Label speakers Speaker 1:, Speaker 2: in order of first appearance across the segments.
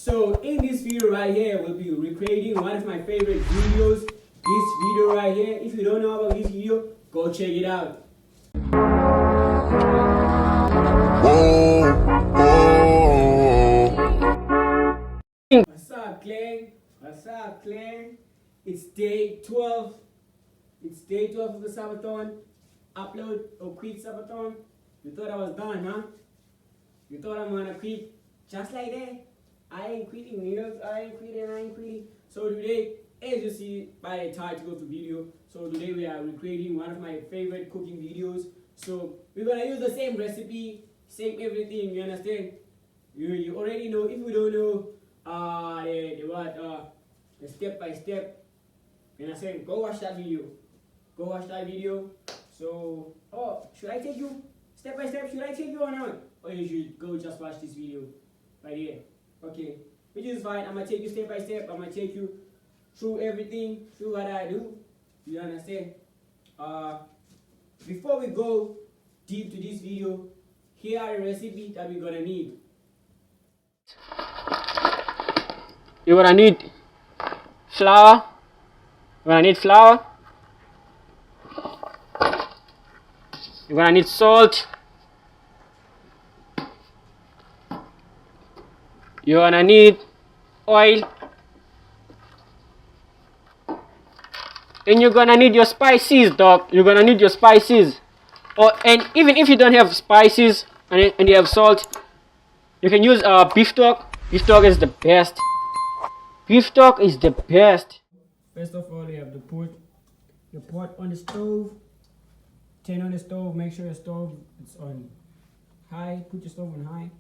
Speaker 1: So in this video right here, we'll be recreating one of my favorite videos. This video right here, if you don't know about this video, go check it out. What's up, Clan? What's up, Clan? It's day 12. It's day 12 of the Subathon. Upload or quit Subathon. You thought I was done, huh? You thought I'm gonna quit just like that? I ain't quitting, I ain't quitting. So today, as you see by the title of the video, so today we are recreating one of my favorite cooking videos. So we're gonna use the same recipe, same everything, you understand? You already know. If you don't know the step by step, you understand, go watch that video. Go watch that video. So should I take you step by step? Should I take you or not? Or you should go just watch this video right here. Okay, which is fine. I'm gonna take you step by step. I'm gonna take you through everything, through what I do. You understand? Before we go deep to this video, here are the recipes that we're gonna need. You're gonna need flour. You're gonna need flour. You're gonna need salt. You're gonna need oil. And you're gonna need your spices, dog. You're gonna need your spices. And even if you don't have spices and you have salt, you can use beef stock. Beef stock is the best. Beef stock is the best. First of all, you have to put your pot on the stove. Turn on the stove. Make sure your stove is on high. Put your stove on high.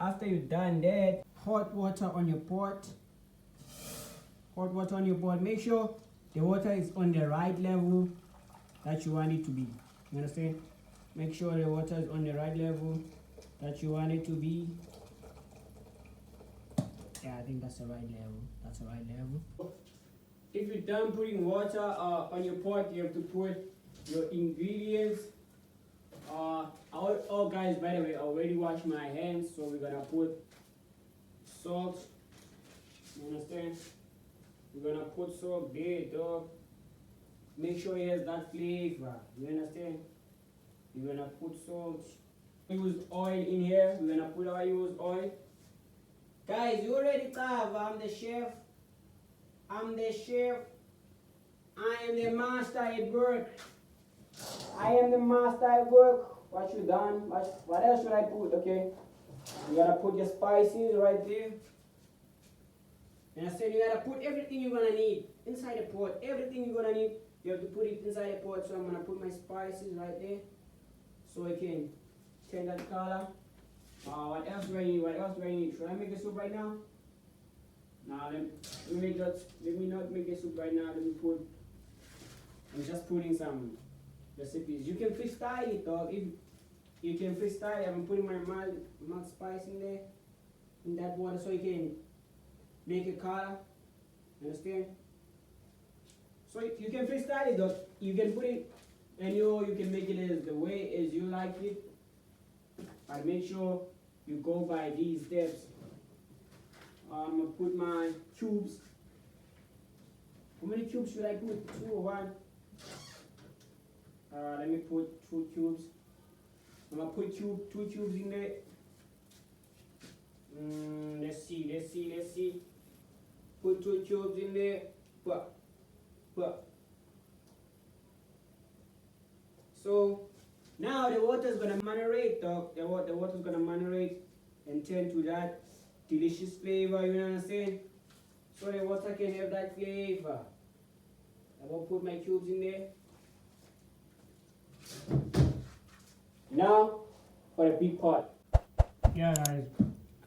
Speaker 1: After you've done that, hot water on your pot. Hot water on your pot. Make sure the water is on the right level that you want it to be. You understand? Make sure the water is on the right level that you want it to be. Yeah, I think that's the right level. That's the right level. If you're done putting water on your pot, you have to put your ingredients. Guys, by the way, I already washed my hands, so we're gonna put salt. You understand? We're gonna put salt there, dog. Make sure it has that flavor. You understand? We're gonna put salt. Use oil in here. We're gonna put our used oil. Guys, you already Gqabi. I'm the chef. I'm the chef. I am the master at work. I am the master at work. What you done? What else should I put? Okay. You gotta put your spices right there. And I said you gotta put everything you're gonna need inside the pot. Everything you're gonna need, you have to put it inside the pot. So I'm gonna put my spices right there, so I can change that color. What else do I need? What else do I need? Should I make a soup right now? Now let me not make a soup right now. I'm just putting some recipes. You can freestyle it, dog. If you can freestyle it, I'm putting my mild spice in there, in that water, so you can make a color. Understand? So you can freestyle it, dog. You can put it, and you can make it as the way as you like it. But make sure you go by these steps. I'm gonna put my cubes. How many cubes should I put? 2 or 1? Let me put 2 cubes. I'm gonna put 2 cubes in there. Let's see. Put 2 cubes in there. So now the water is gonna marinate, dog. The water is gonna marinate and turn to that delicious flavor. You understand? So the water can have that flavor. I will put my cubes in there. Now for the big part. Yeah, guys.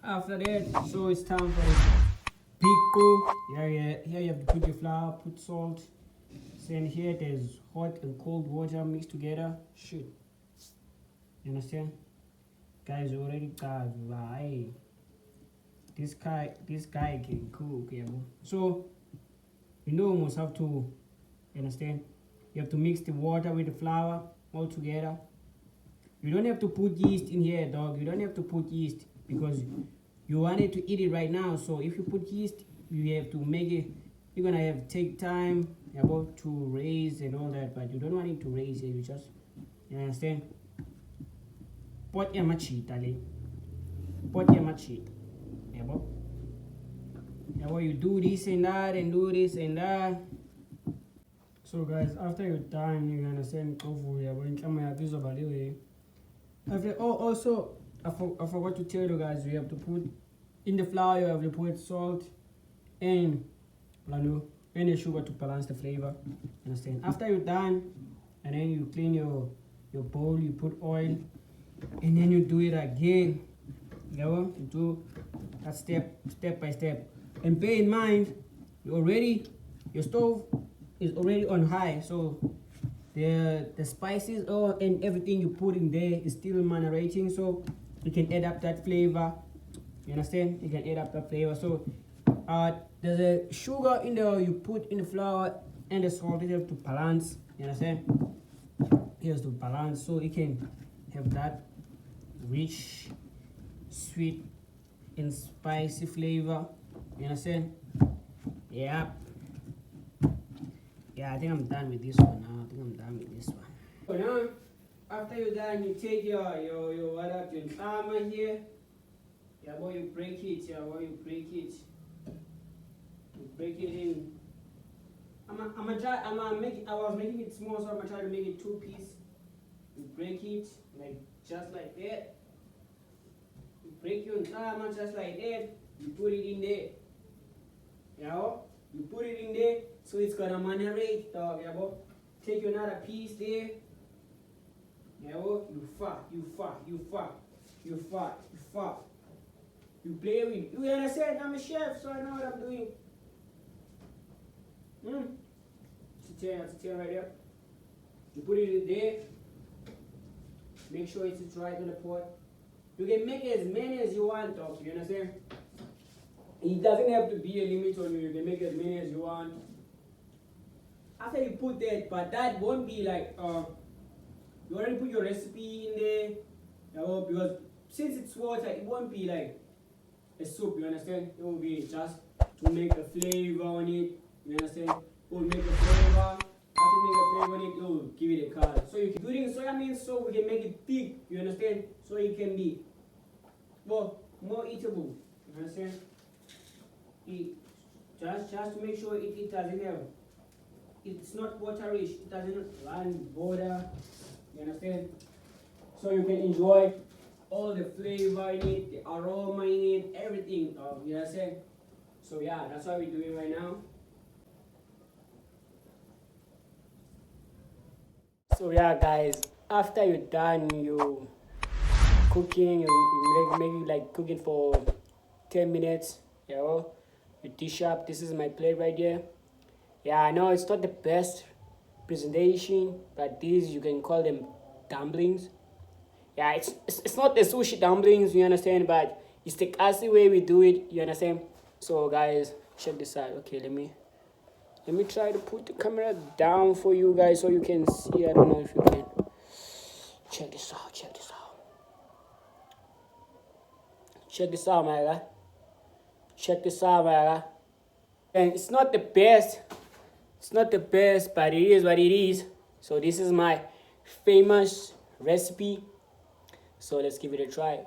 Speaker 1: After that, so it's time for the pico. Here you have to put your flour, put salt. Then here there's hot and cold water mixed together. Shoot. You understand? Guys, already got right. This guy can cook, yeah. So you almost have to, you understand? You have to mix the water with the flour all together. You don't have to put yeast in here, dog. You don't have to put yeast because you wanted to eat it right now. So if you put yeast, you have to make it, you're gonna have take time about to raise and all that, but you don't want it to raise it, you just, you understand? Pot ya machita le. Pot ya machita. You do this and that and do this and that. So guys, after you're done, you're gonna send over here. Also, I forgot to tell you guys, you have to put in the flour, you have to put salt and the sugar to balance the flavor. Understand? After you're done, and then you clean your bowl, you put oil, and then you do it again. You do that step by step. And bear in mind, your stove is already on high, so the spices and everything you put in there is still marinating, so you can add up that flavor. You understand? You can add up that flavor. So there's a sugar in there you put in the flour and the salt here to balance. You understand? Here's to balance, so you can have that rich, sweet, and spicy flavor. You understand? Yeah. Yeah, I think I'm done with this one now. So now, after you're done, you take your tama here. Yeah, boy, you break it. You break it in. I was making it small, so I'm gonna try to make it 2-piece. You break it like just like that. You break your tama just like that. You put it in there. You put it in there, so it's gonna marinate, dog. Take another piece there. You fart. You play with it. You understand? I'm a chef, so I know what I'm doing. It's a right there. You put it in there. Make sure it's right on the pot. You can make as many as you want, dog. You understand? It doesn't have to be a limit on you. You can make as many as you want. After you put that, but that won't be like you already put your recipe in there, because since it's water, it won't be like a soup. You understand? It will be just to make a flavor on it. You understand? It will make a flavor. After you make a flavor on it, it will give it a color. So you can do it in soya means, so we can make it thick. You understand? So it can be more eatable. You understand? Just to make sure it doesn't have, it's not waterish, it doesn't run water. You understand? So you can enjoy all the flavor in it, the aroma in it, everything. You understand? So yeah, that's what we're doing right now. So yeah, guys, after you're done you cooking, you maybe like cooking for 10 minutes. You dish up. This is my plate right here. Yeah, I know it's not the best presentation, but these you can call them dumplings. Yeah, it's not the sushi dumplings, you understand, but it's the classy way we do it, you understand. So guys, check this out. Okay, let me try to put the camera down for you guys so you can see. I don't know if you can. Check this out, my guy. And it's not the best, but it is what it is. So this is my famous recipe, so let's give it a try.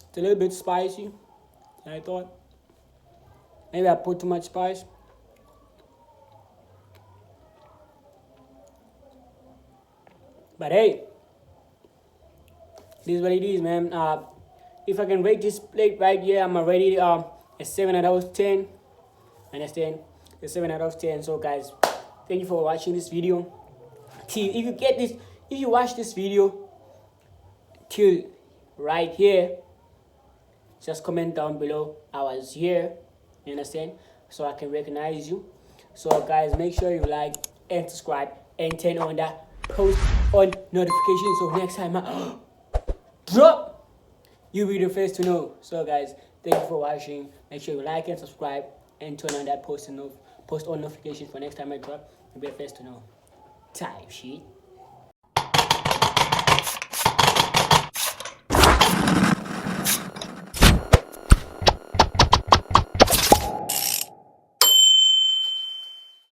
Speaker 1: It's a little bit spicy, I thought. Maybe I put too much spice. But hey, this is what it is, man. If I can rate this plate right here, I'm already a 7 out of 10. Understand? A 7 out of 10. So guys, thank you for watching this video. If you watch this video till right here, just comment down below I was here, you understand, so I can recognize you. So guys, make sure you like and subscribe and turn on that post on notifications, so next time I drop, you'll be the first to know. So guys, thank you for watching. Make sure you like and subscribe and turn on that post on notifications for next time I drop. You'll be the first to know. Type shit.